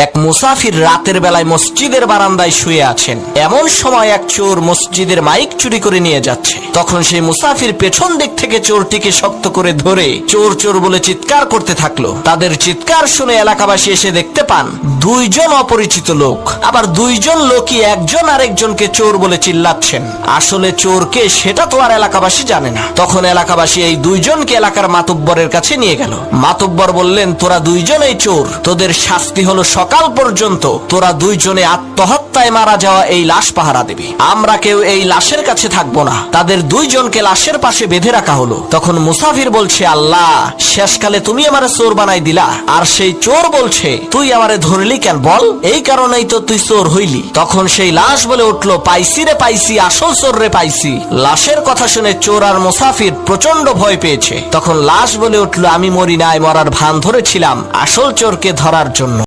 এক মুসাফির রাতের বেলায় মসজিদের বারান্দায় শুয়ে আছেন। এমন সময় এক চোর মসজিদের মাইক চুরি করে নিয়ে যাচ্ছে। তখন সেই মুসাফির পেছন দিক থেকে চোরটিকে শক্ত করে ধরে চোর চোর বলে চিৎকার করতে থাকলো। তাদের চিৎকার শুনে এলাকাবাসী এসে দেখতে পান দুইজন অপরিচিত লোক, আবার দুইজন লোকই একজন আরেকজনকে চোর বলে চিল্লাচ্ছেন। আসলে চোরকে সেটা তো আর এলাকাবাসী জানে না। তখন এলাকাবাসী এই দুইজনকে এলাকার মাতব্বরের কাছে নিয়ে গেল। মাতব্বর বললেন, তোরা দুইজনেই চোর, তোদের শাস্তি হলো সকাল পর্যন্ত তোরা দুইজনে আত্মহত্যায় মারা যাওয়া এই লাশ পাহারা দিবি। আমরা কেউ এই লাশের কাছে থাকবো না। তাদের দুইজনকে লাশের পাশে বেঁধে রাখা হলো। তখন মুসাফির বলছে, আল্লাহ, শেষকালে তুমি আমারে চোর বানাই দিলা। আর সেই চোর বলছে, তুই আমারে ধরলি কেন বল? এই কারণেই তো তুই চোর হইলি। তখন সেই লাশ বলে উঠলো, পাইছি রে পাইছি, আসল চোর রে পাইছি। লাশের কথা শুনে চোর আর মুসাফির প্রচন্ড ভয় পেয়েছে। তখন লাশ বলে উঠলো, আমি মরি নাই, মরার ভান ধরেছিলাম আসল চোরকে ধরার জন্য।